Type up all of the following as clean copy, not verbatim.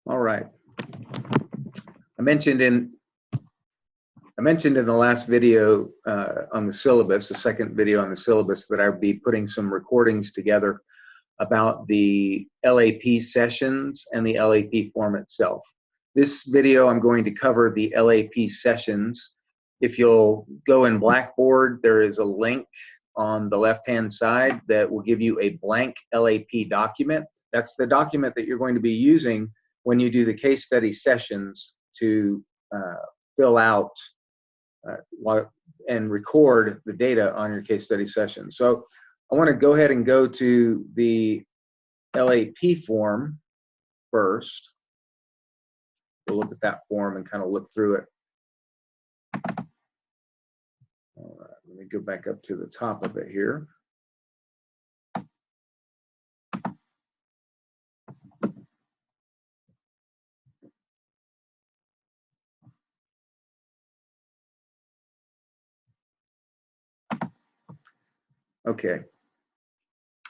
All right. I mentioned in the last video on the syllabus, the second video on the syllabus, that I would be putting some recordings together about the LAP sessions and the LAP form itself. This video, I'm going to cover the LAP sessions. If you'll go in Blackboard, there is a link on the left-hand side that will give you a blank LAP document. That's the document that you're going to be using when you do the case study sessions to fill out and record the data on your case study session. So I want to go ahead and go to the LAP form first. We'll look at that form and kind of look through it. All right, let me go back up to the top of it here. Okay.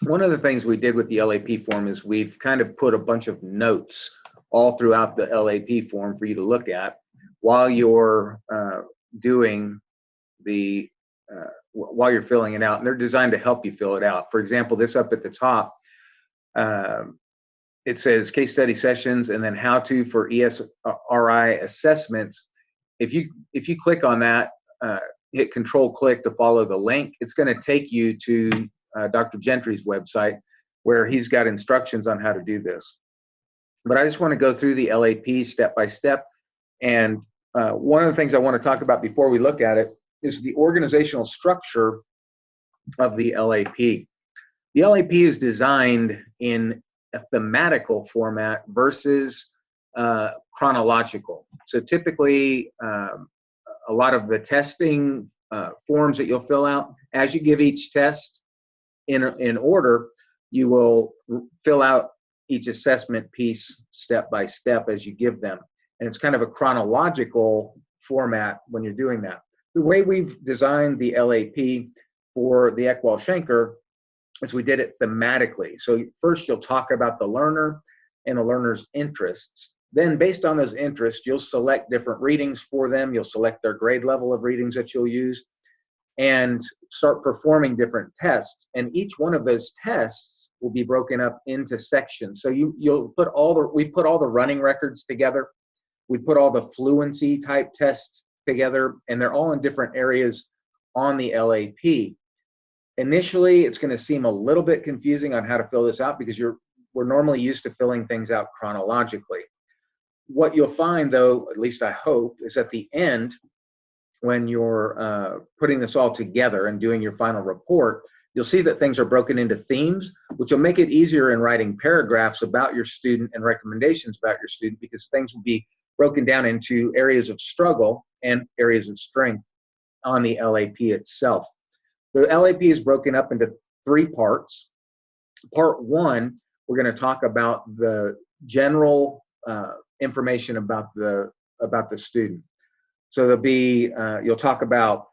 One of the things we did with the LAP form is we've kind of put a bunch of notes all throughout the LAP form for you to look at while you're doing the while you're filling it out, and they're designed to help you fill it out. For example, this up at the top, it says case study sessions and then how to for ESRI assessments. If you click on that, hit Control click to follow the link, it's going to take you to Dr. Gentry's website where he's got instructions on how to do this. But I just want to go through the LAP step by step. And one of the things I want to talk about before we look at it is the organizational structure of the LAP. The LAP is designed in a thematical format versus chronological. So typically, a lot of the testing forms that you'll fill out, as you give each test in order, you will fill out each assessment piece step by step as you give them. And it's kind of a chronological format when you're doing that. The way we've designed the LAP for the Eckwall-Schenker is we did it thematically. So first you'll talk about the learner and the learner's interests. Then based on those interests, you'll select different readings for them. You'll select their grade level of readings that you'll use and start performing different tests. And each one of those tests will be broken up into sections. So you'll put we put all the running records together. We put all the fluency type tests together, and they're all in different areas on the LAP. Initially, it's going to seem a little bit confusing on how to fill this out because we're normally used to filling things out chronologically. What you'll find, though, at least I hope, is at the end, when you're putting this all together and doing your final report, you'll see that things are broken into themes, which will make it easier in writing paragraphs about your student and recommendations about your student, because things will be broken down into areas of struggle and areas of strength on the LAP itself. The LAP is broken up into 3 parts. Part 1, we're going to talk about the general information about the student. So there'll be you'll talk about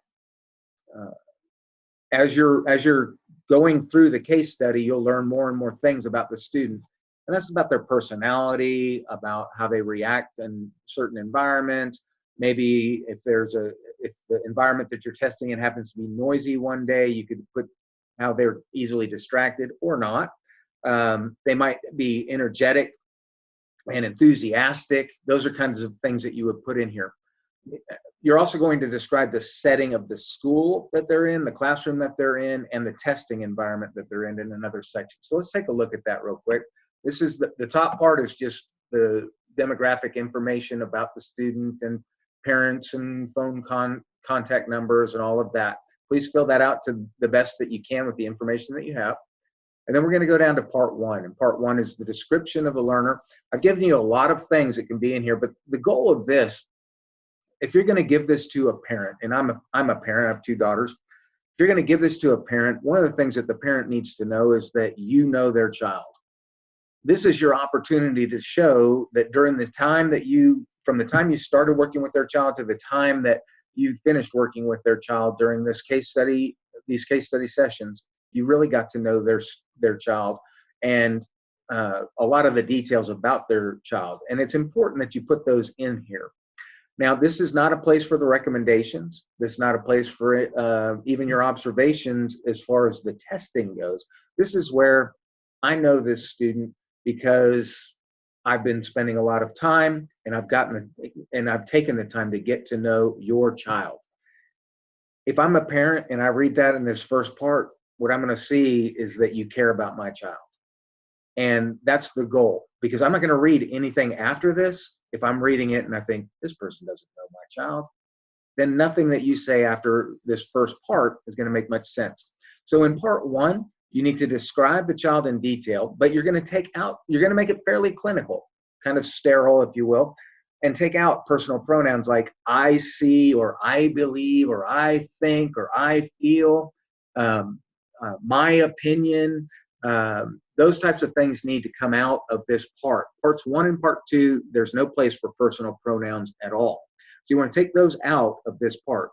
as you're going through the case study, you'll learn more and more things about the student, and that's about their personality, about how they react in certain environments. Maybe if the environment that you're testing in happens to be noisy one day, you could put how they're easily distracted or not. They might be energetic and enthusiastic. Those are kinds of things that you would put in here. You're also going to describe the setting of the school that they're in, the classroom that they're in, and the testing environment that they're in another section. So let's take a look at that real quick. This is the top part is just the demographic information about the student and parents and phone contact numbers and all of that. Please fill that out to the best that you can with the information that you have. And then we're going to go down to part 1. And part 1 is the description of the learner. I've given you a lot of things that can be in here, but the goal of this, if you're going to give this to a parent, and I'm a parent, I have 2 daughters. If you're going to give this to a parent, one of the things that the parent needs to know is that you know their child. This is your opportunity to show that during the time that from the time you started working with their child to the time that you finished working with their child during these case study sessions, you really got to know their child. And a lot of the details about their child. And it's important that you put those in here. Now, this is not a place for the recommendations. This is not a place for even your observations as far as the testing goes. This is where I know this student because I've been spending a lot of time and I've taken the time to get to know your child. If I'm a parent and I read that in this first part, what I'm going to see is that you care about my child. And that's the goal, because I'm not going to read anything after this. If I'm reading it and I think this person doesn't know my child, then nothing that you say after this first part is going to make much sense. So in part one, you need to describe the child in detail, but you're going to make it fairly clinical, kind of sterile, if you will, and take out personal pronouns like I see, or I believe, or I think, or I feel, my opinion. Those types of things need to come out of this part. Parts 1 and part 2, there's no place for personal pronouns at all. So you want to take those out of this part.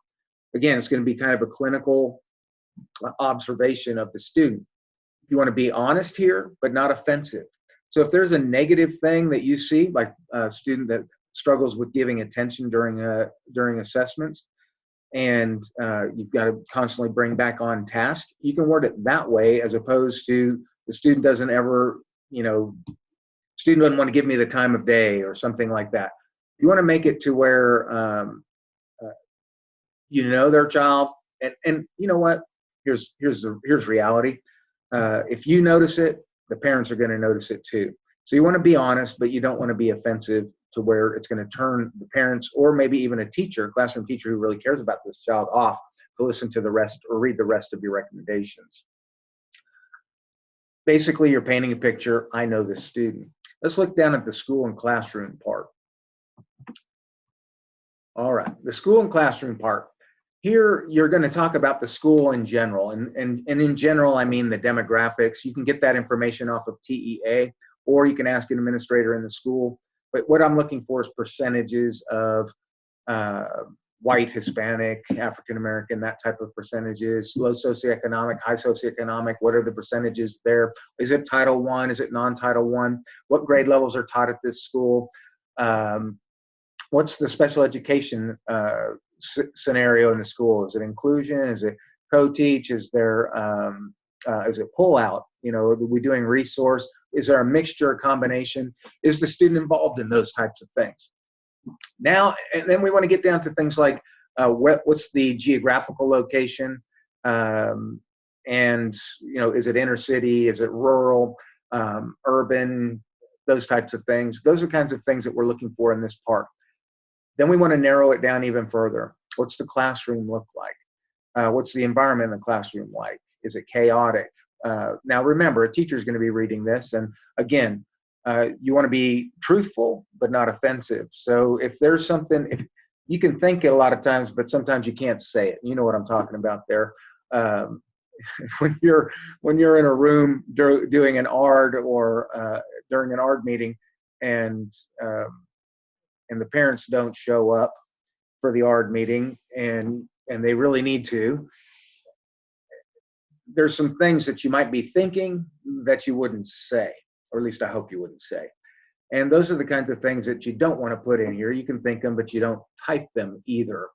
Again, it's going to be kind of a clinical observation of the student. You want to be honest here, but not offensive. So if there's a negative thing that you see, like a student that struggles with giving attention during assessments, and you've got to constantly bring back on task, you can word it that way, as opposed to the student doesn't want to give me the time of day or something like that. You want to make it to where you know their child, and you know what? Here's reality. If you notice it, the parents are going to notice it too. So you want to be honest, but you don't want to be offensive to where it's going to turn the parents, or maybe even a teacher, classroom teacher who really cares about this child, off to listen to the rest or read the rest of your recommendations. Basically, you're painting a picture. I know this student. Let's look down at the school and classroom part. All right, the school and classroom part. Here, you're going to talk about the school in general. And in general, I mean the demographics. You can get that information off of TEA, or you can ask an administrator in the school. But what I'm looking for is percentages of white, Hispanic, African American, that type of percentages, low socioeconomic, high socioeconomic. What are the percentages there? Is it Title I? Is it non-Title I? What grade levels are taught at this school? What's the special education scenario in the school? Is it inclusion? Is it co-teach? Is it pull out? Are we doing resource? Is there a mixture, a combination? Is the student involved in those types of things? Now, and then we want to get down to things like what's the geographical location, and is it inner city? Is it rural, urban? Those types of things. Those are kinds of things that we're looking for in this part. Then we want to narrow it down even further. What's the classroom look like? What's the environment in the classroom like? Is it chaotic? Now remember, a teacher is going to be reading this, and again, you want to be truthful but not offensive. So if there's something, if you can think it a lot of times, but sometimes you can't say it. You know what I'm talking about there. When you're in a room doing an ARD, or during an ARD meeting, and the parents don't show up for the ARD meeting, and they really need to, there's some things that you might be thinking that you wouldn't say, or at least I hope you wouldn't say. And those are the kinds of things that you don't want to put in here. You can think them, but you don't type them either.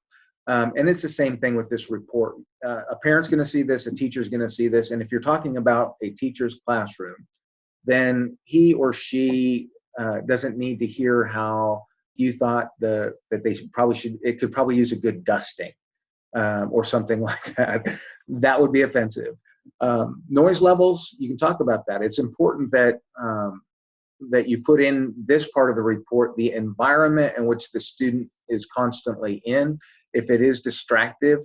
And it's the same thing with this report. A parent's going to see this, a teacher's going to see this, and if you're talking about a teacher's classroom, then he or she doesn't need to hear how you thought that it could probably use a good dusting, or something like that. That would be offensive. Noise levels, you can talk about that. It's important that that you put in this part of the report the environment in which the student is constantly in, if it is distractive,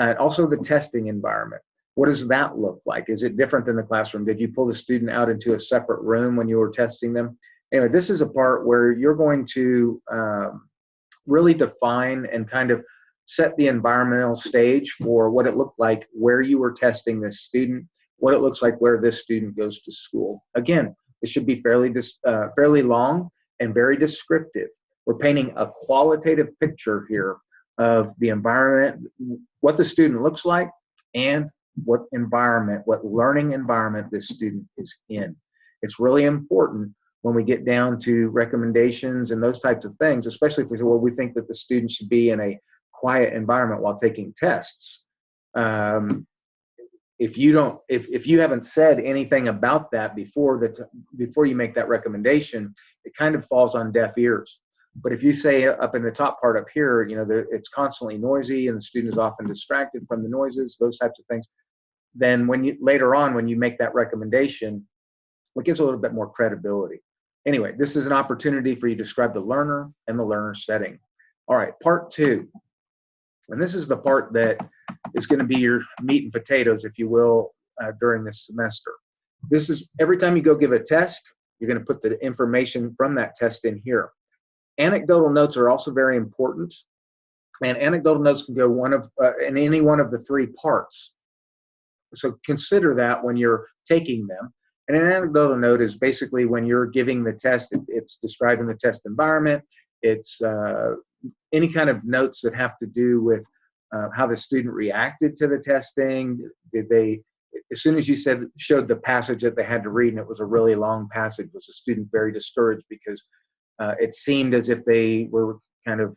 and also the testing environment. What does that look like? Is it different than the classroom? Did you pull the student out into a separate room when you were testing them? Anyway, this is a part where you're going to really define and kind of set the environmental stage for what it looked like where you were testing this student, what it looks like where this student goes to school. Again, it should be fairly long and very descriptive. We're painting a qualitative picture here of the environment, what the student looks like, and what learning environment this student is in. It's really important when we get down to recommendations and those types of things, especially if we say, well, we think that the student should be in a quiet environment while taking tests. If you haven't said anything about that before you make that recommendation, it kind of falls on deaf ears. But if you say up in the top part up here, it's constantly noisy and the student is often distracted from the noises, those types of things, then later on when you make that recommendation, it gives a little bit more credibility. Anyway, this is an opportunity for you to describe the learner and the learner setting. All right, part 2. And this is the part that is going to be your meat and potatoes, if you will, during this semester. This is every time you go give a test, you're going to put the information from that test in here. Anecdotal notes are also very important, and anecdotal notes can go in any one of the 3 parts. So consider that when you're taking them. And an anecdotal note is basically when you're giving the test, it's describing the test environment. It's any kind of notes that have to do with how the student reacted to the testing. As soon as you showed the passage that they had to read, and it was a really long passage, was the student very discouraged because it seemed as if they were kind of,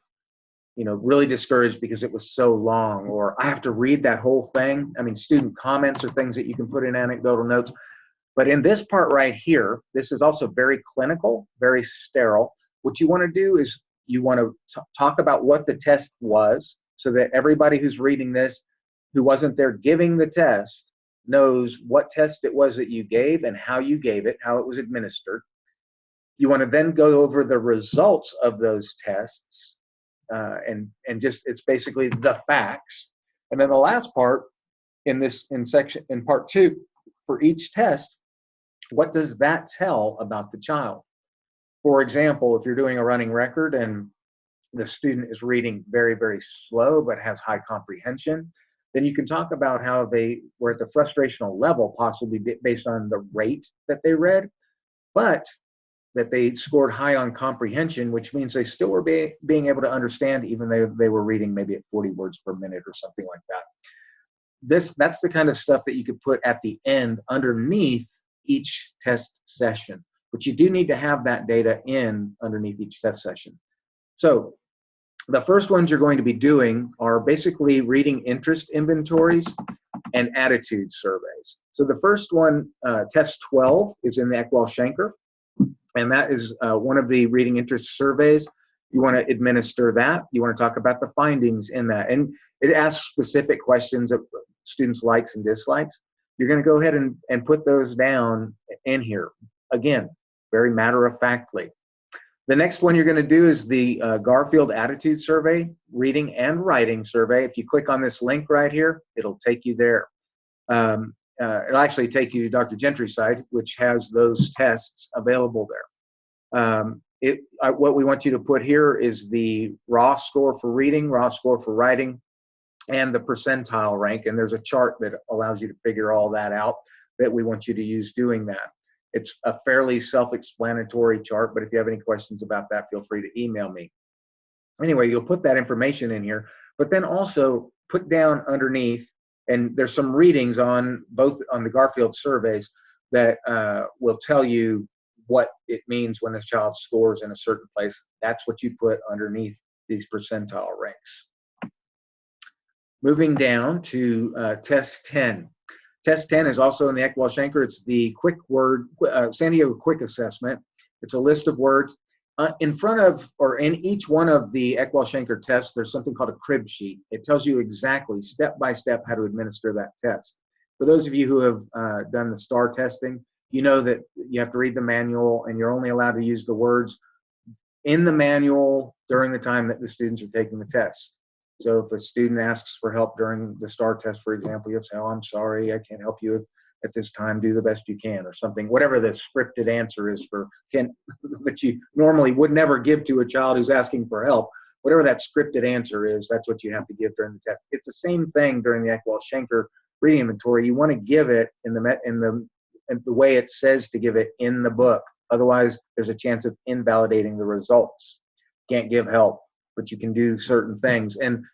really discouraged because it was so long, or I have to read that whole thing. I mean, student comments are things that you can put in anecdotal notes. But in this part right here, this is also very clinical, very sterile. What you want to do is you want to talk about what the test was so that everybody who's reading this, who wasn't there giving the test, knows what test it was that you gave and how you gave it, how it was administered. You want to then go over the results of those tests and just, it's basically the facts. And then the last part in part 2, for each test, what does that tell about the child? For example, if you're doing a running record and the student is reading very, very slow but has high comprehension, then you can talk about how they were at the frustrational level, possibly based on the rate that they read, but that they scored high on comprehension, which means they still were being able to understand even though they were reading maybe at 40 words per minute or something like that. That's the kind of stuff that you could put at the end underneath each test session. But you do need to have that data underneath each test session. So the first ones you're going to be doing are basically reading interest inventories and attitude surveys. So the first one, test 12, is in the Eckwell-Schenker, and that is one of the reading interest surveys. You want to administer that. You want to talk about the findings in that. And it asks specific questions of students' likes and dislikes. You're going to go ahead and put those down in here. Again, very matter-of-factly. The next one you're going to do is the Garfield Attitude Survey, Reading and Writing Survey. If you click on this link right here, it'll take you there. It'll actually take you to Dr. Gentry's site, which has those tests available there. What we want you to put here is the raw score for reading, raw score for writing, and the percentile rank. And there's a chart that allows you to figure all that out that we want you to use doing that. It's a fairly self-explanatory chart, but if you have any questions about that, feel free to email me. Anyway, you'll put that information in here, but then also put down underneath, and there's some readings on the Garfield surveys that will tell you what it means when a child scores in a certain place. That's what you put underneath these percentile ranks. Moving down to test 10. Test 10 is also in the Eckwell-Schenker. It's the quick word, San Diego Quick Assessment. It's a list of words. In front of, or in each one of the Eckwell-Schenker tests, there's something called a crib sheet. It tells you exactly, step by step, how to administer that test. For those of you who have done the STAR testing, you know that you have to read the manual and you're only allowed to use the words in the manual during the time that the students are taking the test. So if a student asks for help during the STAR test, for example, you have to say, oh, I'm sorry, I can't help you at this time, do the best you can, or something, whatever the scripted answer is that you normally would never give to a child who's asking for help. Whatever that scripted answer is, that's what you have to give during the test. It's the same thing during the Eckwell-Schenker reading inventory. You want to give it in the way it says to give it in the book. Otherwise, there's a chance of invalidating the results. Can't give help, but you can do certain things. And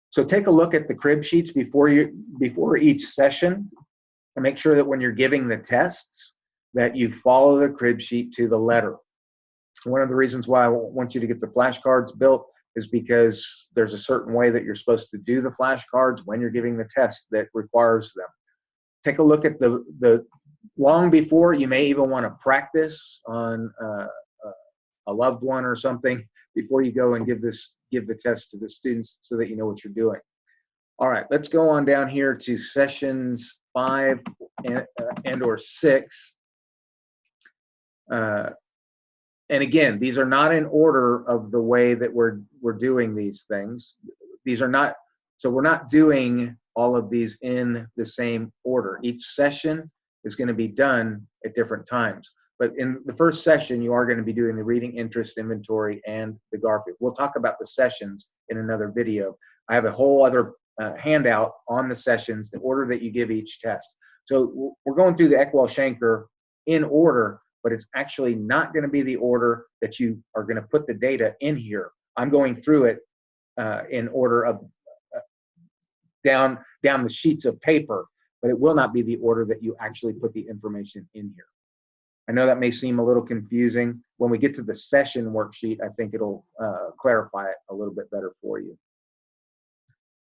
so take a look at the crib sheets before each session, and make sure that when you're giving the tests, that you follow the crib sheet to the letter. One of the reasons why I want you to get the flashcards built is because there's a certain way that you're supposed to do the flashcards when you're giving the test that requires them. Take a look at the long before. You may even want to practice on a loved one or something before you go and give the test to the students so that you know what you're doing. All right, let's go on down here to sessions 5 and or 6. And again, these are not in order of the way that we're doing these things. These are not, so we're not doing all of these in the same order. Each session is going to be done at different times. But in the first session, you are going to be doing the reading interest inventory and the Garfield. We'll talk about the sessions in another video. I have a whole other handout on the sessions, the order that you give each test. So we're going through the Eckwell-Shanker in order, but it's actually not going to be the order that you are going to put the data in here. I'm going through it in order of down the sheets of paper, but it will not be the order that you actually put the information in here. I know that may seem a little confusing. When we get to the session worksheet, I think it'll clarify it a little bit better for you.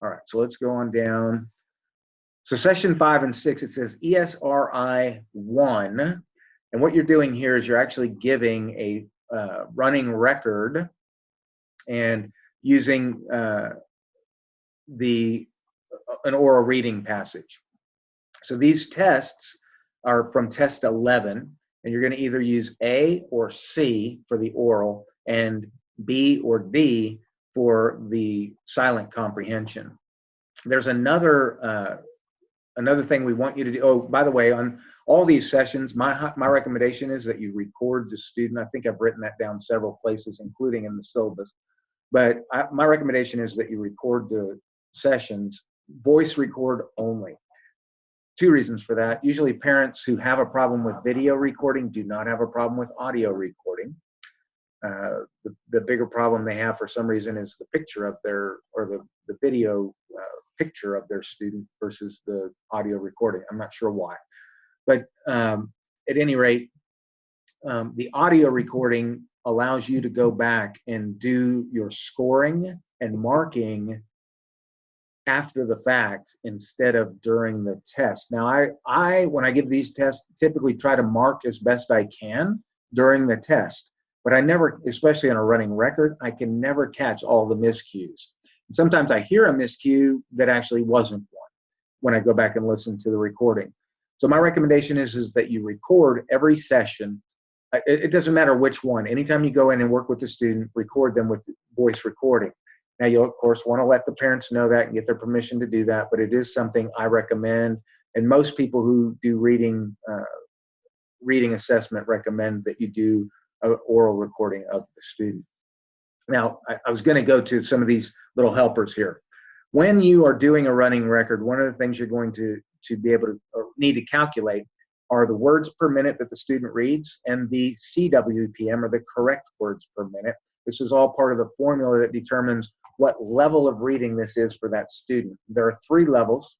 All right, so let's go on down. So session 5 and 6, it says ESRI 1. And what you're doing here is you're actually giving a running record and using an oral reading passage. So these tests are from test 11, and you're going to either use A or C for the oral and B or D for the silent comprehension. There's another thing we want you to do. Oh, by the way, on all these sessions, my recommendation is that you record the student. I think I've written that down several places, including in the syllabus. But my recommendation is that you record the sessions, voice record only. 2 reasons for that. Usually parents who have a problem with video recording do not have a problem with audio recording. The bigger problem they have for some reason is the picture of their, or the video picture of their student versus the audio recording. I'm not sure why. But at any rate, the audio recording allows you to go back and do your scoring and marking after the fact instead of during the test. Now, I when I give these tests, typically try to mark as best I can during the test, but I never, especially on a running record, I can never catch all the miscues. And sometimes I hear a miscue that actually wasn't one when I go back and listen to the recording. So my recommendation is that you record every session. It doesn't matter which one. Anytime you go in and work with the student, record them with voice recording. Now, you'll, of course, want to let the parents know that and get their permission to do that, but it is something I recommend. And most people who do reading assessment recommend that you do an oral recording of the student. Now, I was going to go to some of these little helpers here. When you are doing a running record, one of the things you're going to be able to, or need to calculate, are the words per minute that the student reads and the CWPM, or the correct words per minute. This is all part of the formula that determines what level of reading this is for that student. There are 3 levels.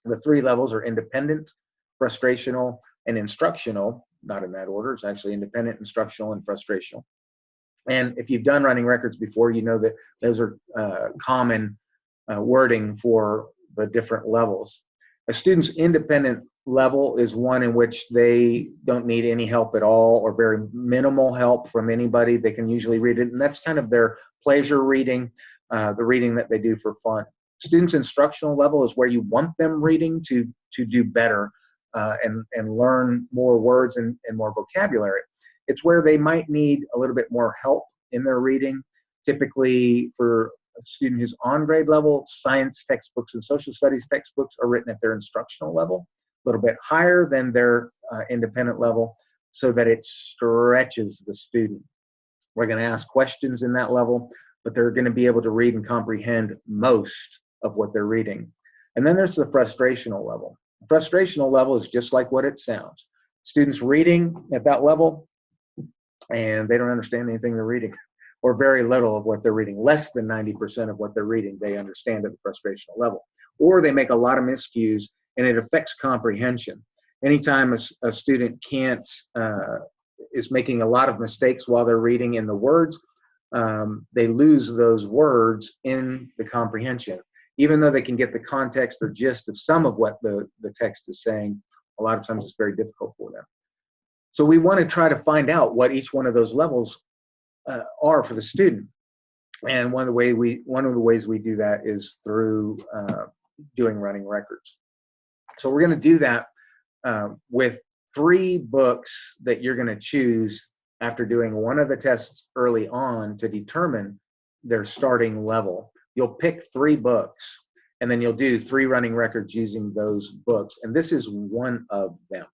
The 3 levels are independent, frustrational, and instructional. Not in that order. It's actually independent, instructional, and frustrational. And if you've done running records before, you know that those are common wording for the different levels. A student's independent level is one in which they don't need any help at all, or very minimal help from anybody. They can usually read it, and that's kind of their pleasure reading, the reading that they do for fun. Students' instructional level is where you want them reading to do better and learn more words and more vocabulary. It's where they might need a little bit more help in their reading. Typically, for a student who's on grade level, science textbooks and social studies textbooks are written at their instructional level, a little bit higher than their independent level, so that it stretches the student. We're going to ask questions in that level, but they're going to be able to read and comprehend most of what they're reading. And then there's the frustrational level. The frustrational level is just like what it sounds. Students reading at that level, and they don't understand anything they're reading, or very little of what they're reading. Less than 90% of what they're reading they understand at the frustrational level. Or they make a lot of miscues, and it affects comprehension. anytime a student can't, is making a lot of mistakes while they're reading in the words, they lose those words in the comprehension. Even though they can get the context or gist of some of what the text is saying, a lot of times it's very difficult for them. So we want to try to find out what each one of those levels are for the student. And one of the ways we do that is through doing running records. So we're going to do that with 3 books that you're going to choose after doing one of the tests early on to determine their starting level. You'll pick 3 books, and then you'll do 3 running records using those books. And this is one of them.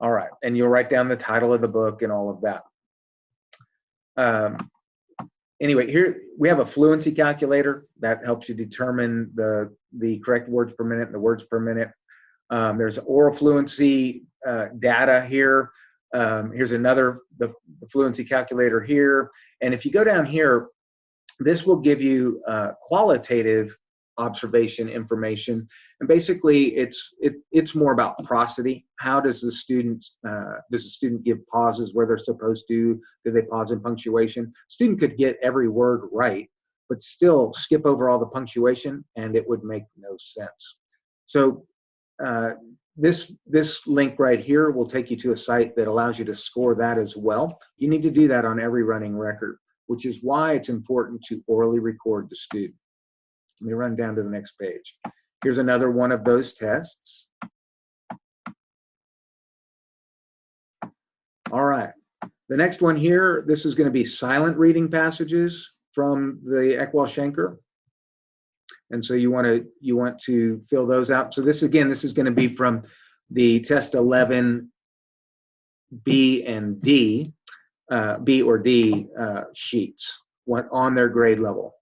All right, and you'll write down the title of the book and all of that. Anyway, here we have a fluency calculator that helps you determine the correct words per minute and the words per minute. There's oral fluency data here. Here's another, the fluency calculator here. And if you go down here, this will give you qualitative observation information. And basically, it's more about prosody. How does the student give pauses where they're supposed to? Do they pause in punctuation? Student could get every word right, but still skip over all the punctuation, and it would make no sense. So this link right here will take you to a site that allows you to score that as well. You need to do that on every running record, which is why it's important to orally record the student. Let me run down to the next page. Here's another one of those tests. All right. The next one here, this is going to be silent reading passages from the Eckwall-Schenker. And so you want to fill those out. So this, again, this is going to be from the test 11 B and D, B or D sheets on their grade level.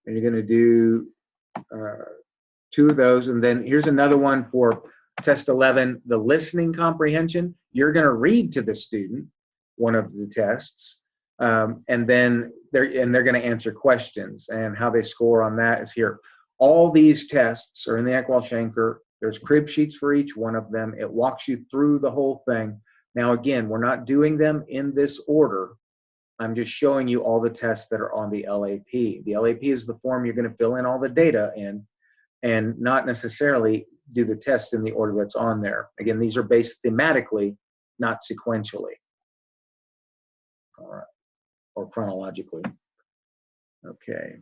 And you're going to do 2 of those. And then here's another one for test 11, the listening comprehension. You're going to read to the student one of the tests, and then they're going to answer questions. And how they score on that is here. All these tests are in the Eckwall-Schenker. There's crib sheets for each one of them. It walks you through the whole thing. Now, again, we're not doing them in this order. I'm just showing you all the tests that are on the LAP. The LAP is the form you're going to fill in all the data in, and not necessarily do the tests in the order that's on there. Again, these are based thematically, not sequentially. All right, or chronologically. Okay.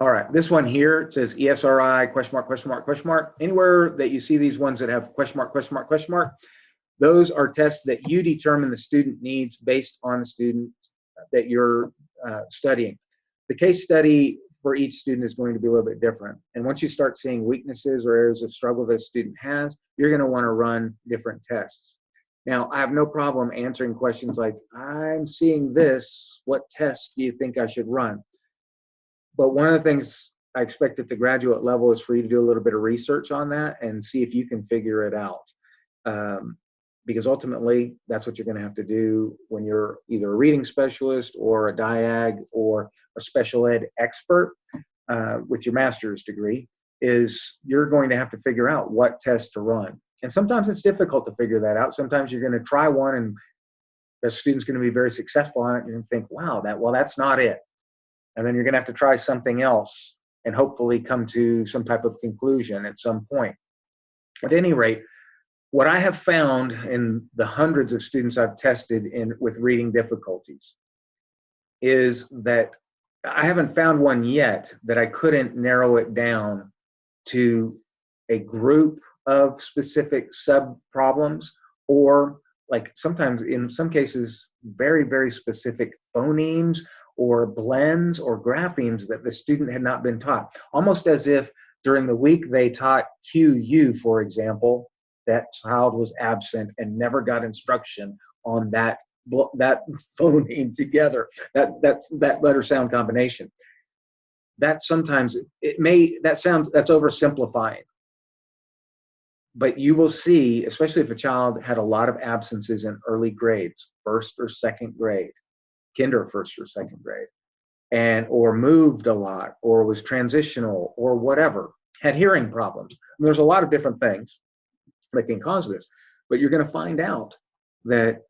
All right, this one here, it says ESRI, question mark, question mark, question mark. Anywhere that you see these ones that have question mark, question mark, question mark, those are tests that you determine the student needs based on the student that you're studying. The case study for each student is going to be a little bit different. And once you start seeing weaknesses or areas of struggle that a student has, you're going to want to run different tests. Now, I have no problem answering questions like, I'm seeing this, what test do you think I should run? But one of the things I expect at the graduate level is for you to do a little bit of research on that and see if you can figure it out. Because ultimately, that's what you're going to have to do when you're either a reading specialist or a diag or a special ed expert with your master's degree, is you're going to have to figure out what test to run. And sometimes it's difficult to figure that out. Sometimes you're going to try one and the student's going to be very successful on it, and you think, wow, that's not it. And then you're going to have to try something else and hopefully come to some type of conclusion at some point. At any rate, what I have found in the hundreds of students I've tested with reading difficulties is that I haven't found one yet that I couldn't narrow it down to a group of specific sub-problems, or like sometimes in some cases very, very specific phonemes or blends or graphemes that the student had not been taught. Almost as if during the week they taught QU, for example, that child was absent and never got instruction on that phoneme together, that letter sound combination. That sometimes that's oversimplifying. But you will see, especially if a child had a lot of absences in early grades, first or second grade, kinder, first or second grade, and or moved a lot or was transitional or whatever, had hearing problems. And there's a lot of different things that can cause this, but you're going to find out that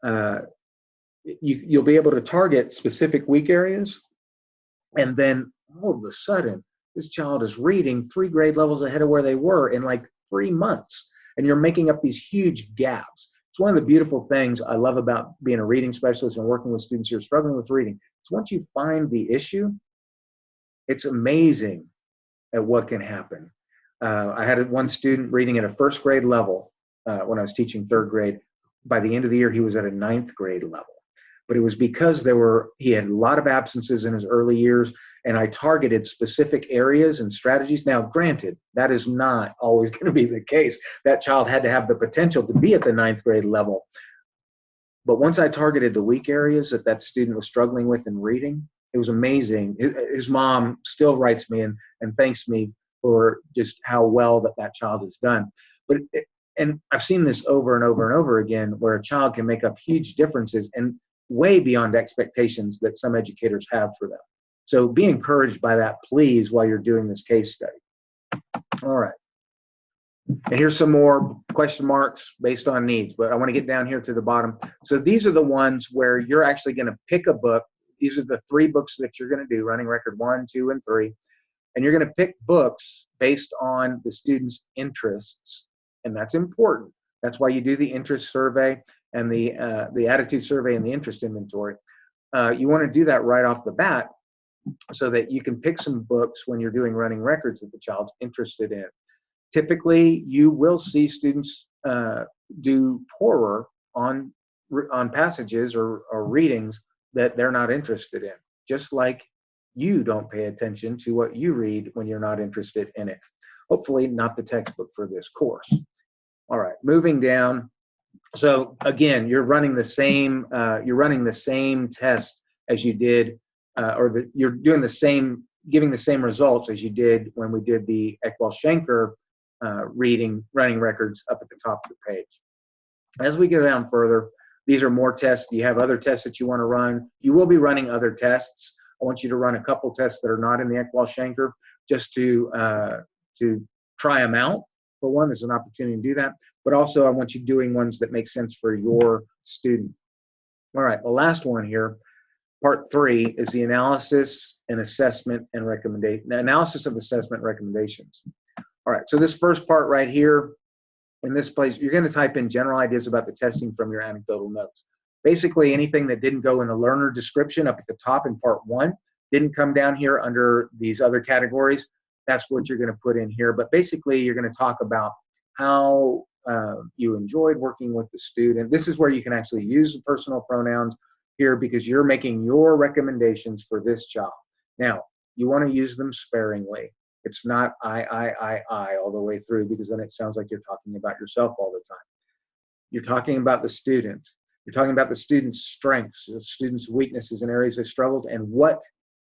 you'll be able to target specific weak areas, and then all of a sudden this child is reading 3 grade levels ahead of where they were in like 3 months, and you're making up these huge gaps. It's one of the beautiful things I love about being a reading specialist and working with students who are struggling with reading. It's once you find the issue, it's amazing at what can happen. I had one student reading at a 1st grade level when I was teaching 3rd grade. By the end of the year, he was at a 9th grade level. But it was because he had a lot of absences in his early years, and I targeted specific areas and strategies. Now, granted, that is not always going to be the case. That child had to have the potential to be at the 9th grade level. But once I targeted the weak areas that student was struggling with in reading, it was amazing. His mom still writes me and thanks me for just how well that child has done. And I've seen this over and over and over again, where a child can make up huge differences and way beyond expectations that some educators have for them. So be encouraged by that, please, while you're doing this case study. All right. And here's some more question marks based on needs, but I want to get down here to the bottom. So these are the ones where you're actually going to pick a book. These are the 3 books that you're going to do, running record 1, 2, and 3. And you're going to pick books based on the student's interests. And that's important. That's why you do the interest survey and the attitude survey and the interest inventory. You want to do that right off the bat so that you can pick some books when you're doing running records that the child's interested in. Typically, you will see students do poorer on passages or readings that they're not interested in, just like you don't pay attention to what you read when you're not interested in it. Hopefully not the textbook for this course. All right, moving down. So again, you're running the same test as you did, you're doing the same, giving the same results as you did when we did the Ekwall-Schenker running records up at the top of the page. As we go down further, these are more tests. Do you have other tests that you want to run? You will be running other tests. I want you to run a couple tests that are not in the Ekwall-Schenker just to try them out. For one, there's an opportunity to do that, but also I want you doing ones that make sense for your student. All right, the last one here, part 3, is the analysis and assessment and analysis of assessment recommendations. All right, so this first part right here, in this place, you're going to type in general ideas about the testing from your anecdotal notes. Basically, anything that didn't go in the learner description up at the top in part 1 didn't come down here under these other categories. That's what you're going to put in here. But basically, you're going to talk about how you enjoyed working with the student. This is where you can actually use the personal pronouns here because you're making your recommendations for this child. Now, you want to use them sparingly. It's not I all the way through, because then it sounds like you're talking about yourself all the time. You're talking about the student. You're talking about the student's strengths, the student's weaknesses and areas they struggled, and what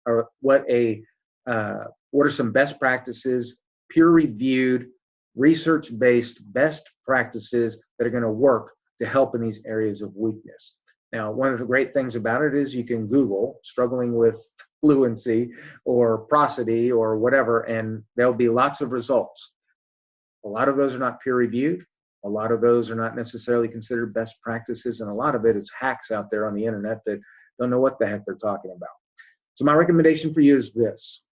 are some best practices, peer-reviewed, research-based best practices that are going to work to help in these areas of weakness. Now, one of the great things about it is you can Google struggling with fluency or prosody or whatever, and there'll be lots of results. A lot of those are not peer-reviewed. A lot of those are not necessarily considered best practices, and a lot of it is hacks out there on the internet that don't know what the heck they're talking about. So my recommendation for you is this.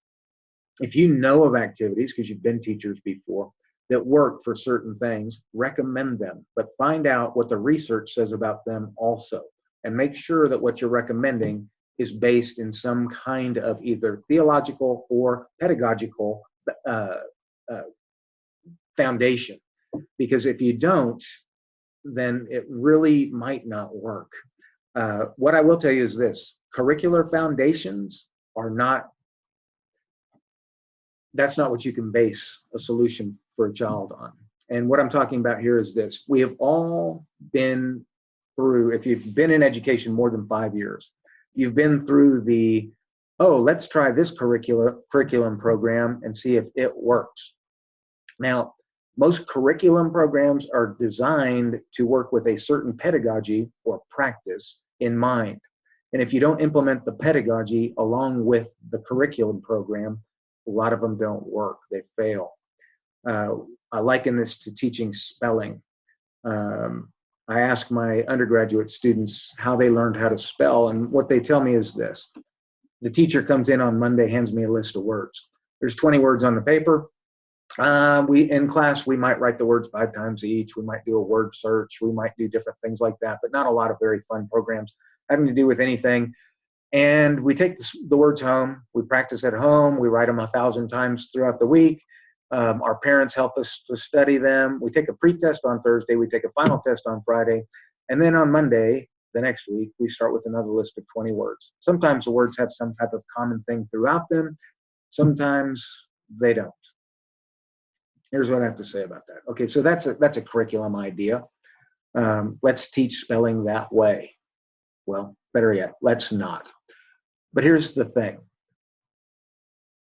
If you know of activities, because you've been teachers before, that work for certain things, recommend them, but find out what the research says about them also, and make sure that what you're recommending is based in some kind of either theological or pedagogical foundation. Because if you don't, then it really might not work. What I will tell you is this: curricular foundations are not, that's not what you can base a solution for a child on. And what I'm talking about here is this: we have all been through, if you've been in education more than 5 years, you've been through the, oh, let's try this curriculum program and see if it works. Now, most curriculum programs are designed to work with a certain pedagogy or practice in mind. And if you don't implement the pedagogy along with the curriculum program, a lot of them don't work. They fail. I liken this to teaching spelling. I ask my undergraduate students how they learned how to spell, and what they tell me is this. The teacher comes in on Monday, hands me a list of words. There's 20 words on the paper. In class, we might write the words 5 times each. We might do a word search. We might do different things like that, but not a lot of very fun programs having to do with anything. And we take the words home. We practice at home. We write them 1,000 times throughout the week. Our parents help us to study them. We take a pre-test on Thursday. We take a final test on Friday. And then on Monday, the next week, we start with another list of 20 words. Sometimes the words have some type of common thing throughout them. Sometimes they don't. Here's what I have to say about that. Okay, so that's a curriculum idea. Let's teach spelling that way. Well, better yet, let's not. But here's the thing.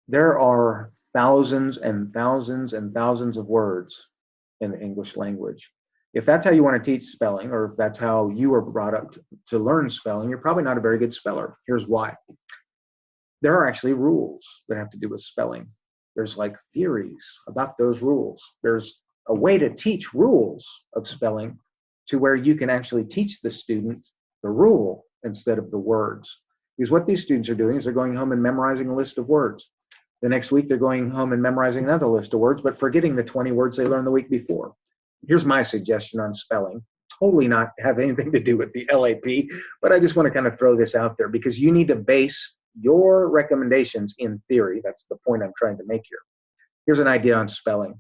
There are thousands and thousands and thousands of words in the English language. If that's how you want to teach spelling, or if that's how you were brought up to learn spelling, you're probably not a very good speller. Here's why. There are actually rules that have to do with spelling. There's like theories about those rules. There's a way to teach rules of spelling to where you can actually teach the student the rule instead of the words. Because what these students are doing is they're going home and memorizing a list of words. The next week, they're going home and memorizing another list of words, but forgetting the 20 words they learned the week before. Here's my suggestion on spelling. Totally not have anything to do with the LAP, but I just want to kind of throw this out there because you need to base your recommendations in theory. That's the point I'm trying to make here. Here's an idea on spelling.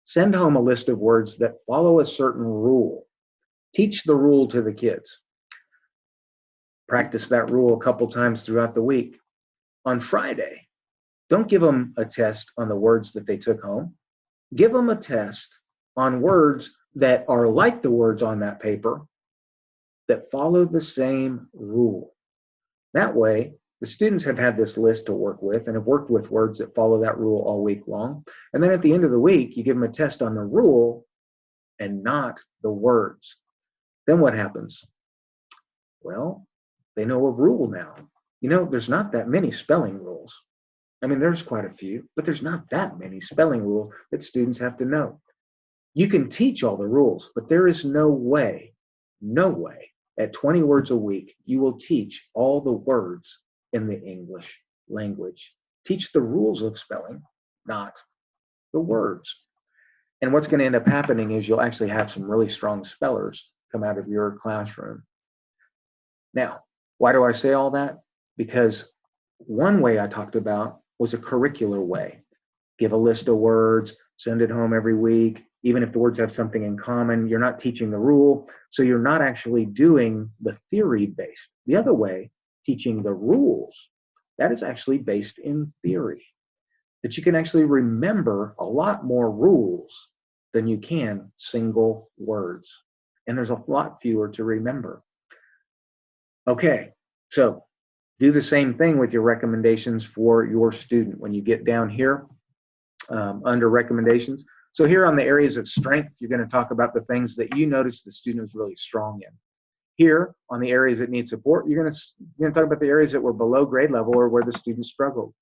Send home a list of words that follow a certain rule. Teach the rule to the kids. Practice that rule a couple times throughout the week. On Friday, don't give them a test on the words that they took home. Give them a test on words that are like the words on that paper that follow the same rule. That way, the students have had this list to work with and have worked with words that follow that rule all week long. And then at the end of the week, you give them a test on the rule and not the words. Then what happens? Well, they know a rule now. You know, there's not that many spelling rules. I mean, there's quite a few, but there's not that many spelling rules that students have to know. You can teach all the rules, but there is no way, at 20 words a week, you will teach all the words in the English language. Teach the rules of spelling, not the words. And what's going to end up happening is you'll actually have some really strong spellers come out of your classroom. Now, why do I say all that? Because one way I talked about was a curricular way. Give a list of words, send it home every week. Even if the words have something in common, you're not teaching the rule, so you're not actually doing the theory-based. The other way, teaching the rules, that is actually based in theory. That you can actually remember a lot more rules than you can single words. And there's a lot fewer to remember. Okay, so do the same thing with your recommendations for your student. When you get down here under recommendations, so here on the areas of strength, you're going to talk about the things that you notice the student is really strong in. Here on the areas that need support, you're going to talk about the areas that were below grade level or where the student struggled.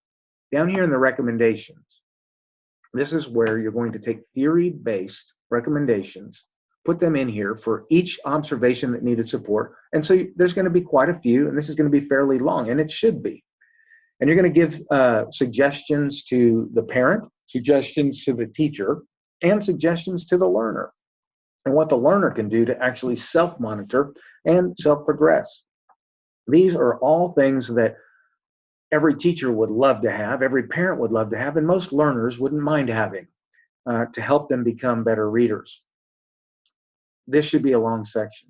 Down here in the recommendations, this is where you're going to take theory-based recommendations, put them in here for each observation that needed support. And so there's going to be quite a few, and this is going to be fairly long, and it should be. And you're going to give suggestions to the parent, suggestions to the teacher, and suggestions to the learner, and what the learner can do to actually self-monitor and self-progress. These are all things that every teacher would love to have, every parent would love to have, and most learners wouldn't mind having to help them become better readers. This should be a long section.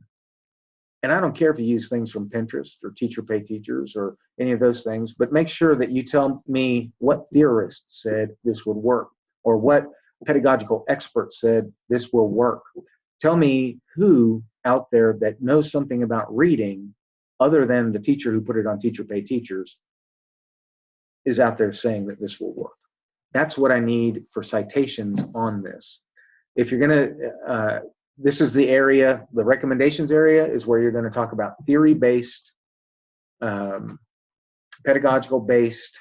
And I don't care if you use things from Pinterest or Teacher Pay Teachers or any of those things, but make sure that you tell me what theorists said this would work, or what pedagogical experts said this will work. Tell me who out there that knows something about reading other than the teacher who put it on Teacher Pay Teachers is out there saying that this will work. That's what I need for citations on this. If you're going to this is the area, the recommendations area is where you're going to talk about theory-based, pedagogical-based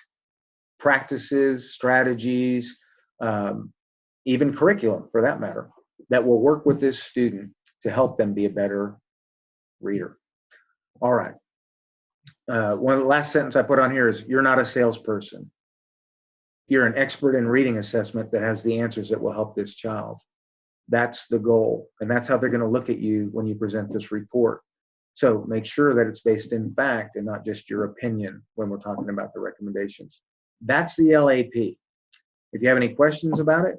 practices, strategies, even curriculum for that matter, that will work with this student to help them be a better reader. All right. One last sentence I put on here is, you're not a salesperson. You're an expert in reading assessment that has the answers that will help this child. That's the goal. And that's how they're going to look at you when you present this report. So make sure that it's based in fact and not just your opinion when we're talking about the recommendations. That's the LAP. If you have any questions about it,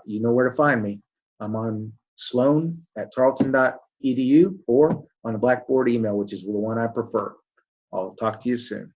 you know where to find me. I'm on sloan@tarleton.edu or on the Blackboard email, which is the one I prefer. I'll talk to you soon.